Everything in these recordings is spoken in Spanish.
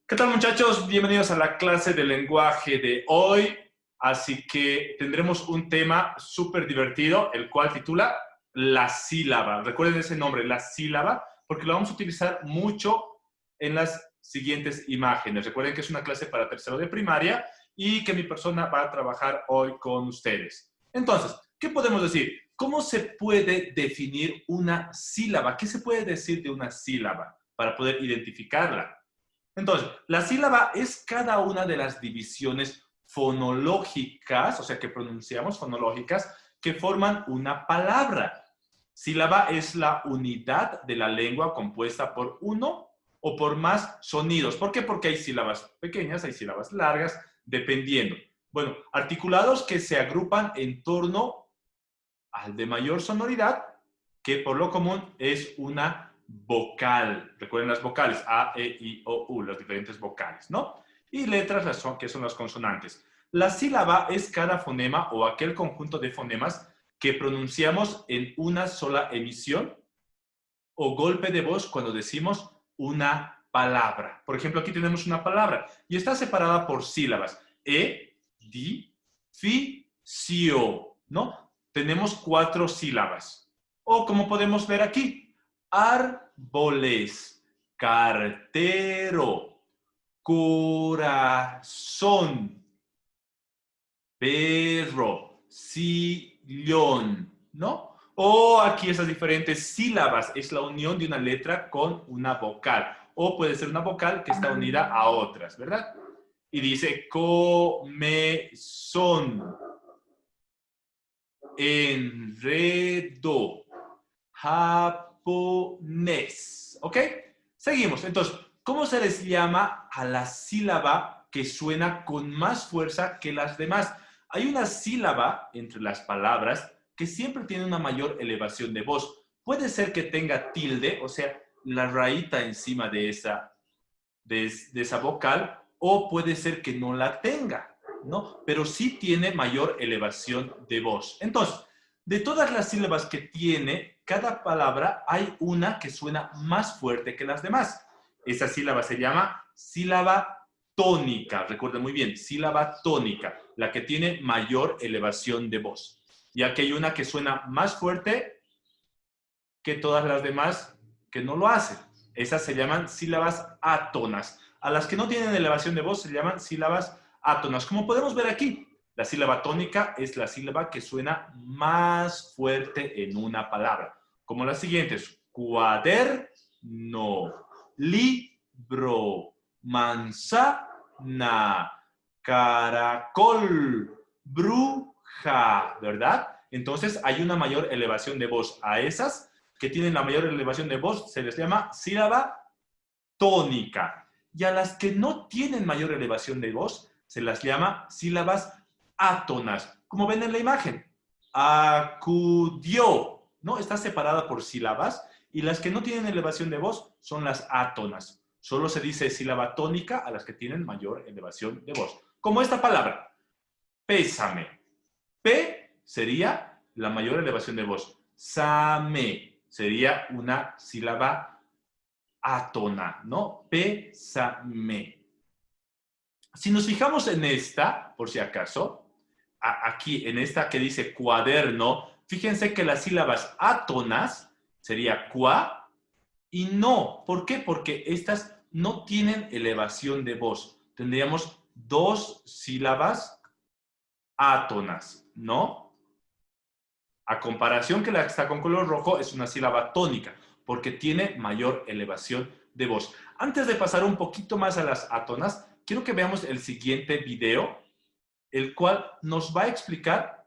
¿Qué tal, muchachos? Bienvenidos a la clase de lenguaje de hoy. Así que tendremos un tema súper divertido, el cual titula la sílaba. Recuerden ese nombre, la sílaba, porque lo vamos a utilizar mucho en las siguientes imágenes. Recuerden que es una clase para tercero de primaria y que mi persona va a trabajar hoy con ustedes. Entonces, ¿qué podemos decir? ¿Cómo se puede definir una sílaba? ¿Qué se puede decir de una sílaba para poder identificarla? Entonces, la sílaba es cada una de las divisiones fonológicas, o sea, que pronunciamos fonológicas, que forman una palabra. Sílaba es la unidad de la lengua compuesta por uno o por más sonidos. ¿Por qué? Porque hay sílabas pequeñas, hay sílabas largas, dependiendo. Bueno, articulados que se agrupan en torno al de mayor sonoridad, que por lo común es una vocal. Recuerden las vocales, A, E, I, O, U, las diferentes vocales, ¿no? Y letras, que son las consonantes. La sílaba es cada fonema o aquel conjunto de fonemas que pronunciamos en una sola emisión o golpe de voz cuando decimos una palabra. Por ejemplo, aquí tenemos una palabra y está separada por sílabas. E, di, fi, sio, ¿no? Tenemos 4 sílabas. O como podemos ver aquí, árboles, cartero, corazón, perro, sillón, ¿no? O aquí esas diferentes sílabas, es la unión de una letra con una vocal. O puede ser una vocal que está unida a otras, ¿verdad? Y dice comezón, enredo, japonés. ¿Ok? Seguimos. Entonces, ¿cómo se les llama a la sílaba que suena con más fuerza que las demás? Hay una sílaba entre las palabras que siempre tiene una mayor elevación de voz. Puede ser que tenga tilde, o sea, la rayita encima de esa vocal, o puede ser que no la tenga, ¿no? Pero sí tiene mayor elevación de voz. Entonces, de todas las sílabas que tiene cada palabra, hay una que suena más fuerte que las demás. Esa sílaba se llama sílaba tónica. Recuerden muy bien, sílaba tónica, la que tiene mayor elevación de voz. Ya que hay una que suena más fuerte que todas las demás que no lo hacen. Esas se llaman sílabas átonas. A las que no tienen elevación de voz se llaman sílabas átonas. Como podemos ver aquí, la sílaba tónica es la sílaba que suena más fuerte en una palabra. Como las siguientes: cuaderno, libro, manzana, caracol, bruja, ¿verdad? Entonces hay una mayor elevación de voz. A esas que tienen la mayor elevación de voz se les llama sílaba tónica. Y a las que no tienen mayor elevación de voz se las llama sílabas átonas. Como ven en la imagen, acudió, ¿no? Está separada por sílabas y las que no tienen elevación de voz son las átonas. Solo se dice sílaba tónica a las que tienen mayor elevación de voz. Como esta palabra, pésame. P sería la mayor elevación de voz. Same sería una sílaba átona, ¿no? Pésame. Si nos fijamos en esta, por si acaso, aquí en esta que dice cuaderno, fíjense que las sílabas átonas sería cua y no. ¿Por qué? Porque estas no tienen elevación de voz. Tendríamos 2 sílabas átonas, ¿no? A comparación que la que está con color rojo es una sílaba tónica, porque tiene mayor elevación de voz. Antes de pasar un poquito más a las átonas, quiero que veamos el siguiente video, el cual nos va a explicar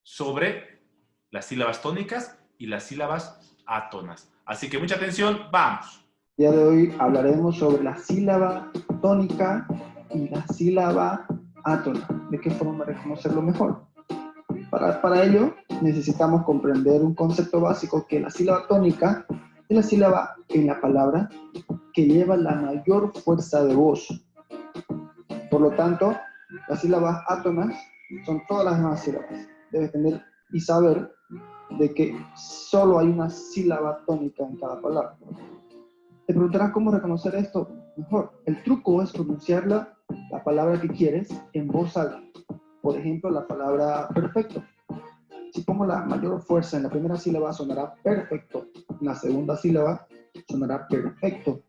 sobre las sílabas tónicas y las sílabas átonas. Así que mucha atención, vamos. El día de hoy hablaremos sobre la sílaba tónica y la sílaba átona. ¿De qué forma reconocerlo mejor? Para ello necesitamos comprender un concepto básico, que la sílaba tónica es la sílaba en la palabra que lleva la mayor fuerza de voz. Por lo tanto, las sílabas átonas son todas las demás sílabas. Debes tener y saber de que solo hay una sílaba tónica en cada palabra. Te preguntarás cómo reconocer esto mejor. El truco es pronunciar la palabra que quieres en voz alta. Por ejemplo, la palabra perfecto. Si pongo la mayor fuerza en la primera sílaba, sonará perfecto. En la segunda sílaba, sonará perfecto.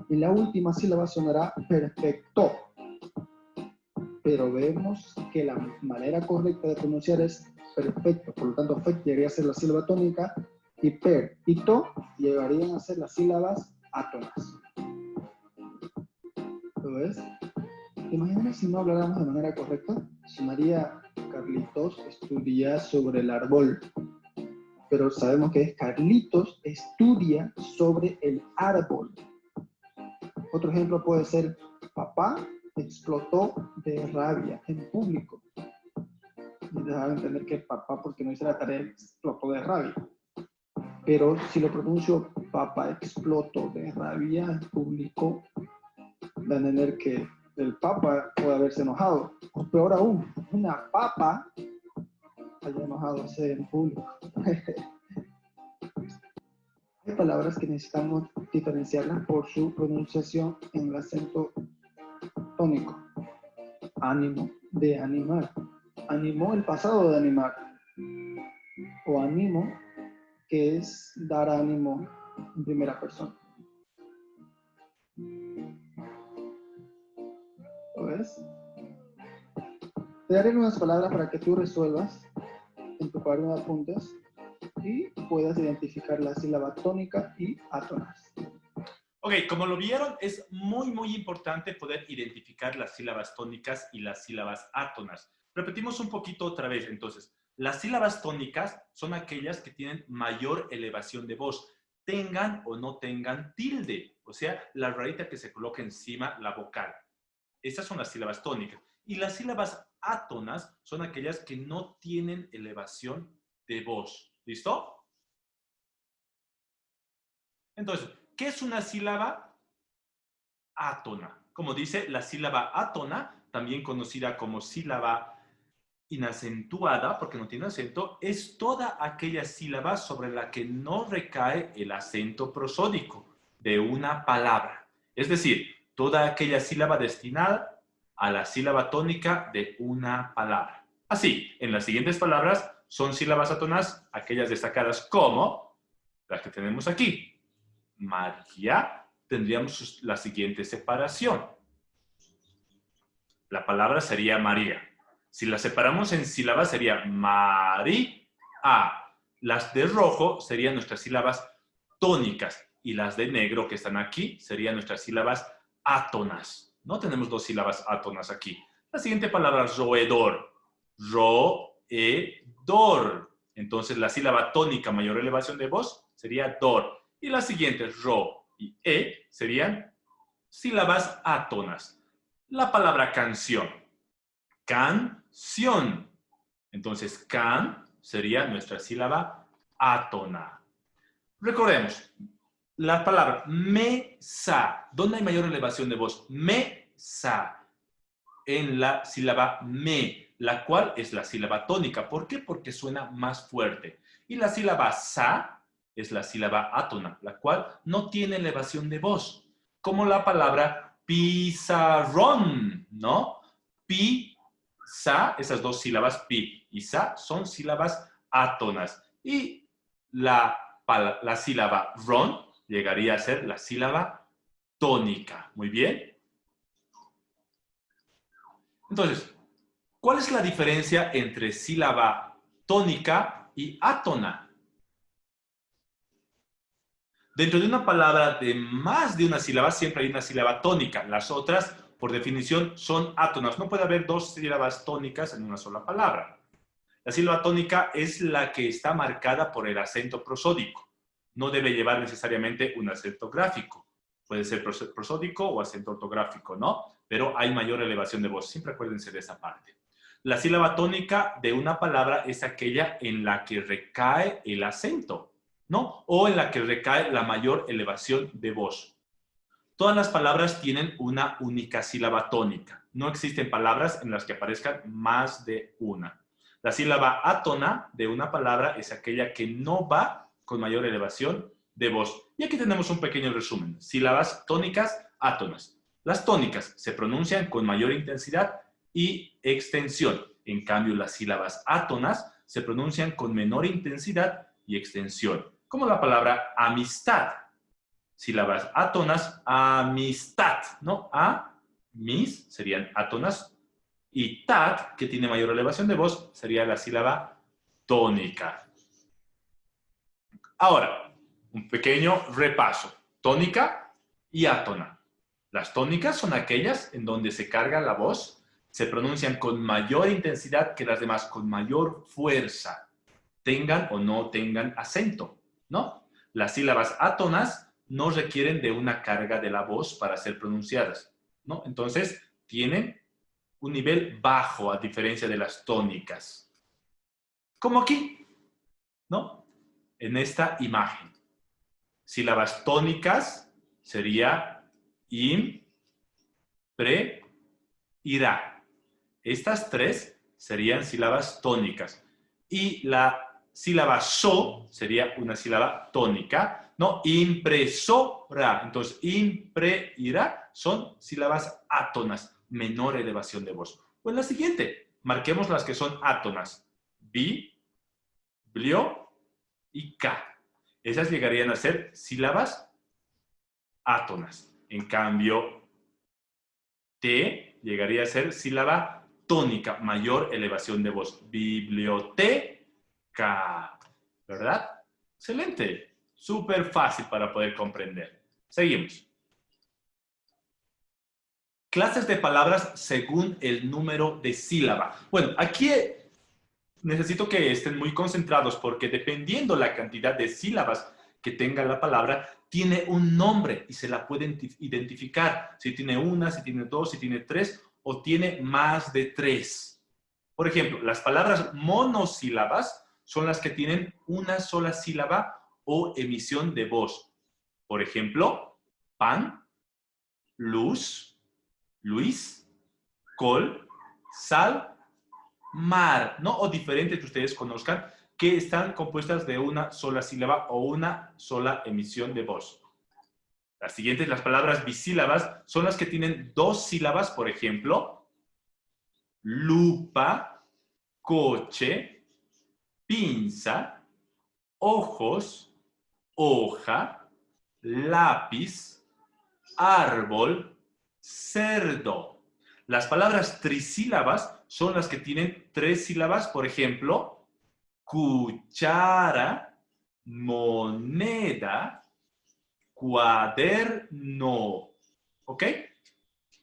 En la última sílaba, sonará perfecto. Pero vemos que la manera correcta de pronunciar es perfecto. Por lo tanto, fect llegaría a ser la sílaba tónica y per y to llegarían a ser las sílabas átonas. ¿Lo ves? ¿Te imaginas si no habláramos de manera correcta? Sonaría Carlitos estudia sobre el árbol. Pero sabemos que es Carlitos estudia sobre el árbol. Otro ejemplo puede ser papá explotó de rabia en público. Y dejar de entender que papá, porque no hizo la tarea, explotó de rabia. Pero si lo pronuncio papá explotó de rabia en público, va a entender que el papa puede haberse enojado. O peor aún, una papa haya enojado en público. Hay palabras que necesitamos diferenciarlas por su pronunciación en el acento tónico. Ánimo, de animar. Animó, el pasado de animar. O ánimo, que es dar ánimo en primera persona. ¿Lo ves? Te daré unas palabras para que tú resuelvas en tu cuaderno de apuntes y puedas identificar la sílaba tónica y átonas. Ok, como lo vieron, es muy importante poder identificar las sílabas tónicas y las sílabas átonas. Repetimos un poquito otra vez, entonces. Las sílabas tónicas son aquellas que tienen mayor elevación de voz, tengan o no tengan tilde, o sea, la rayita que se coloca encima la vocal. Esas son las sílabas tónicas. Y las sílabas átonas son aquellas que no tienen elevación de voz. ¿Listo? Entonces, ¿qué es una sílaba átona? Como dice, la sílaba átona, también conocida como sílaba inacentuada, porque no tiene acento, es toda aquella sílaba sobre la que no recae el acento prosódico de una palabra. Es decir, toda aquella sílaba destinada a la sílaba tónica de una palabra. Así, en las siguientes palabras son sílabas átonas, aquellas destacadas como las que tenemos aquí. María, tendríamos la siguiente separación. La palabra sería María. Si la separamos en sílabas sería María. Las de rojo serían nuestras sílabas tónicas y las de negro que están aquí serían nuestras sílabas átonas. No tenemos dos sílabas átonas aquí. La siguiente palabra es roedor. Roedor. Entonces la sílaba tónica mayor elevación de voz sería dor. Y las siguientes, ro y serían sílabas átonas. La palabra canción. Canción. Entonces, can sería nuestra sílaba átona. Recordemos, la palabra mesa. ¿Dónde hay mayor elevación de voz? Mesa. En la sílaba me, la cual es la sílaba tónica. ¿Por qué? Porque suena más fuerte. Y la sílaba sa es la sílaba átona, la cual no tiene elevación de voz. Como la palabra pizarrón, ¿no? Pi, sa, esas dos sílabas, pi y sa, son sílabas átonas. Y la sílaba ron llegaría a ser la sílaba tónica. Muy bien. Entonces, ¿cuál es la diferencia entre sílaba tónica y átona? Dentro de una palabra de más de una sílaba, siempre hay una sílaba tónica. Las otras, por definición, son átonas. No puede haber dos sílabas tónicas en una sola palabra. La sílaba tónica es la que está marcada por el acento prosódico. No debe llevar necesariamente un acento gráfico. Puede ser prosódico o acento ortográfico, ¿no? Pero hay mayor elevación de voz. Siempre acuérdense de esa parte. La sílaba tónica de una palabra es aquella en la que recae el acento, ¿no? O en la que recae la mayor elevación de voz. Todas las palabras tienen una única sílaba tónica. No existen palabras en las que aparezcan más de una. La sílaba átona de una palabra es aquella que no va con mayor elevación de voz. Y aquí tenemos un pequeño resumen. Sílabas tónicas, átonas. Las tónicas se pronuncian con mayor intensidad y extensión. En cambio, las sílabas átonas se pronuncian con menor intensidad y extensión. Como la palabra amistad. Sílabas átonas, amistad, ¿no? A, mis, serían átonas. Y tat, que tiene mayor elevación de voz, sería la sílaba tónica. Ahora, un pequeño repaso. Tónica y átona. Las tónicas son aquellas en donde se carga la voz, se pronuncian con mayor intensidad que las demás, con mayor fuerza, tengan o no tengan acento, ¿no? Las sílabas átonas no requieren de una carga de la voz para ser pronunciadas, ¿no? Entonces, tienen un nivel bajo a diferencia de las tónicas. Como aquí, ¿no? En esta imagen. Sílabas tónicas sería im, pre, ira. Estas tres serían sílabas tónicas. Y la sílaba so sería una sílaba tónica, ¿no? Impresora. Entonces, impre, ira son sílabas átonas, menor elevación de voz. Pues la siguiente, marquemos las que son átonas. Bi, blio y ka. Esas llegarían a ser sílabas átonas. En cambio, te llegaría a ser sílaba tónica, mayor elevación de voz. Biblioteca. ¿Verdad? Excelente. Súper fácil para poder comprender. Seguimos. Clases de palabras según el número de sílaba. Bueno, aquí necesito que estén muy concentrados porque dependiendo la cantidad de sílabas que tenga la palabra, tiene un nombre y se la pueden identificar. Si tiene una, si tiene dos, si tiene tres o tiene más de tres. Por ejemplo, las palabras monosílabas son las que tienen una sola sílaba o emisión de voz. Por ejemplo, pan, luz, Luis, col, sal, mar, ¿no? O diferentes que ustedes conozcan, que están compuestas de una sola sílaba o una sola emisión de voz. Las siguientes, las palabras bisílabas, son las que tienen dos sílabas, por ejemplo, lupa, coche, pinza, ojos, hoja, lápiz, árbol, cerdo. Las palabras trisílabas son las que tienen tres sílabas, por ejemplo, cuchara, moneda, cuaderno. ¿Ok?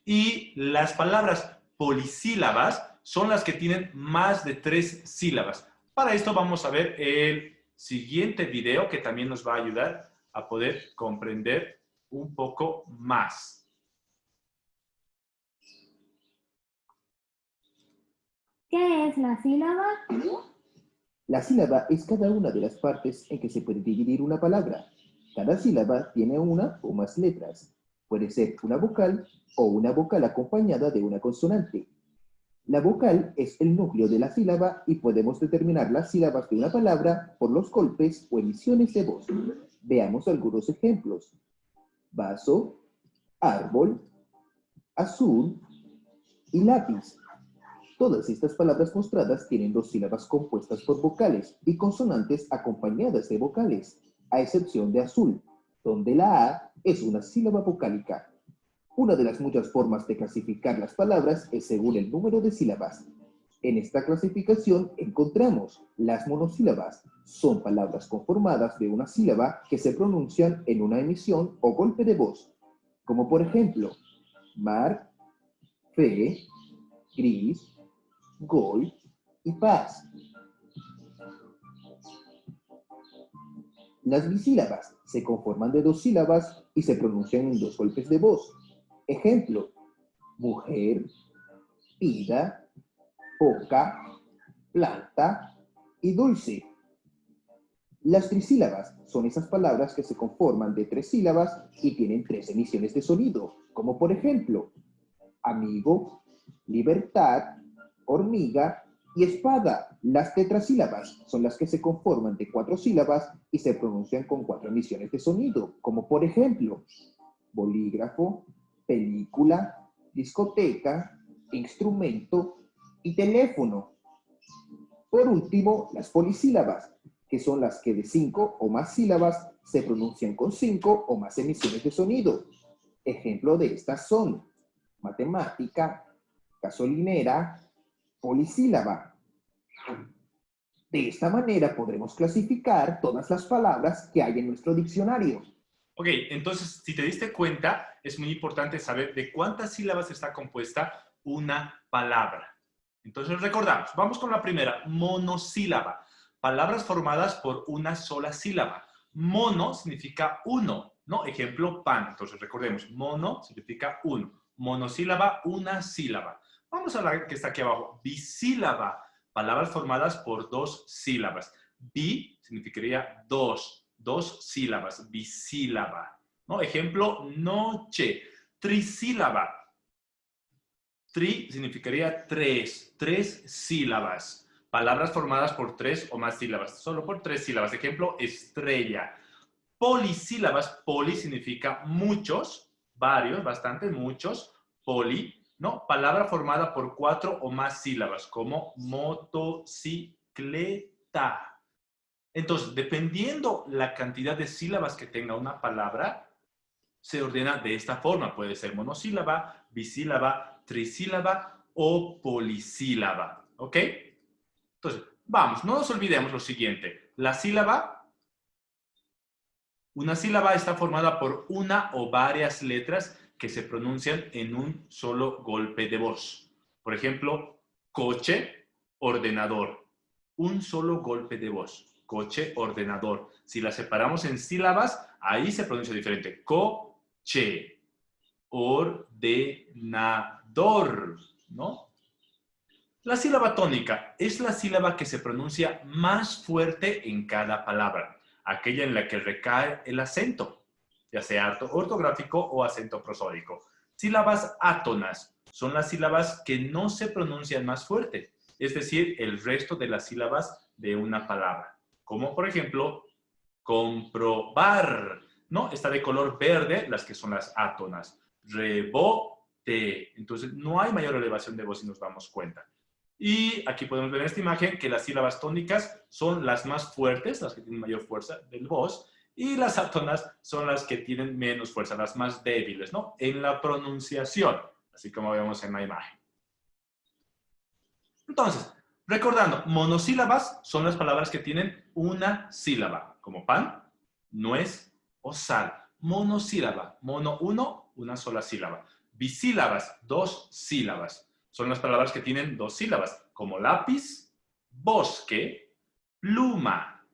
Y las palabras polisílabas son las que tienen más de tres sílabas. Para esto vamos a ver el siguiente video que también nos va a ayudar a poder comprender un poco más. ¿Qué es la sílaba? La sílaba es cada una de las partes en que se puede dividir una palabra. Cada sílaba tiene una o más letras. Puede ser una vocal o una vocal acompañada de una consonante. La vocal es el núcleo de la sílaba y podemos determinar las sílabas de una palabra por los golpes o emisiones de voz. Veamos algunos ejemplos. Vaso, árbol, azul y lápiz. Todas estas palabras mostradas tienen dos sílabas compuestas por vocales y consonantes acompañadas de vocales, a excepción de azul, donde la A es una sílaba vocálica. Una de las muchas formas de clasificar las palabras es según el número de sílabas. En esta clasificación encontramos las monosílabas. Son palabras conformadas de una sílaba que se pronuncian en una emisión o golpe de voz, como por ejemplo, mar, fe, gris, gol y paz. Las bisílabas se conforman de dos sílabas y se pronuncian en dos golpes de voz. Ejemplo, mujer, vida, boca, planta y dulce. Las trisílabas son esas palabras que se conforman de tres sílabas y tienen tres emisiones de sonido, como por ejemplo, amigo, libertad, hormiga y espada. Las tetrasílabas son las que se conforman de 4 sílabas y se pronuncian con 4 emisiones de sonido, como por ejemplo, bolígrafo, película, discoteca, instrumento y teléfono. Por último, las polisílabas, que son las que de 5 o más sílabas se pronuncian con 5 o más emisiones de sonido. Ejemplo de estas son matemática, gasolinera, polisílaba. De esta manera podremos clasificar todas las palabras que hay en nuestro diccionario. Ok, entonces, si te diste cuenta, es muy importante saber de cuántas sílabas está compuesta una palabra. Entonces, recordamos, vamos con la primera, monosílaba. Palabras formadas por una sola sílaba. Mono significa uno, ¿no? Ejemplo, pan. Entonces, recordemos, mono significa uno. Monosílaba, una sílaba. Vamos a la que está aquí abajo, bisílaba. Palabras formadas por 2 sílabas. Bi significaría dos sílabas, bisílaba, ¿no? Ejemplo, noche. Trisílaba. Tri significaría 3 sílabas. Palabras formadas por 3 o más sílabas, solo por 3 sílabas. Ejemplo, estrella. Polisílabas, poli significa muchos, varios, bastante, muchos. Poli, ¿no? Palabra formada por 4 o más sílabas, como motocicleta. Entonces, dependiendo la cantidad de sílabas que tenga una palabra, se ordena de esta forma. Puede ser monosílaba, bisílaba, trisílaba o polisílaba. ¿Ok? Entonces, vamos, no nos olvidemos lo siguiente. La sílaba, una sílaba está formada por una o varias letras que se pronuncian en un solo golpe de voz. Por ejemplo, coche, ordenador. Un solo golpe de voz. Coche, ordenador. Si la separamos en sílabas, ahí se pronuncia diferente. Coche, ordenador, ¿no? La sílaba tónica es la sílaba que se pronuncia más fuerte en cada palabra, aquella en la que recae el acento, ya sea ortográfico o acento prosódico. Sílabas átonas son las sílabas que no se pronuncian más fuerte, es decir, el resto de las sílabas de una palabra. Como por ejemplo, comprobar, ¿no? Está de color verde las que son las átonas. Rebote. Entonces, no hay mayor elevación de voz si nos damos cuenta. Y aquí podemos ver en esta imagen que las sílabas tónicas son las más fuertes, las que tienen mayor fuerza del voz, y las átonas son las que tienen menos fuerza, las más débiles, ¿no? En la pronunciación, así como vemos en la imagen. Entonces, recordando, monosílabas son las palabras que tienen una sílaba, como pan, nuez o sal. Monosílaba, mono uno, una sola sílaba. Bisílabas, 2 sílabas. Son las palabras que tienen 2 sílabas, como lápiz, bosque, pluma.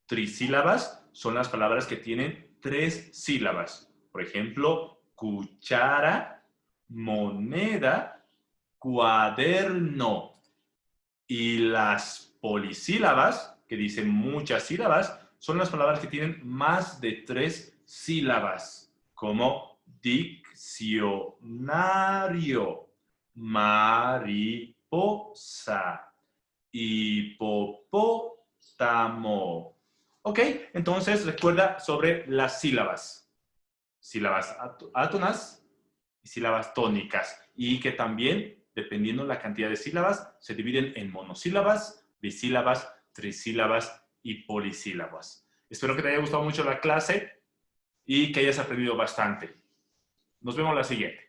Trisílabas son las palabras que tienen 3 sílabas. Por ejemplo, cuchara, moneda, cuaderno. Y las polisílabas, que dicen muchas sílabas, son las palabras que tienen más de 3 sílabas, como diccionario, mariposa, hipopótamo. ¿Ok? Entonces, recuerda sobre las sílabas. Sílabas átonas y sílabas tónicas. Y que también, dependiendo de la cantidad de sílabas, se dividen en monosílabas, bisílabas, trisílabas y polisílabas. Espero que te haya gustado mucho la clase y que hayas aprendido bastante. Nos vemos la siguiente.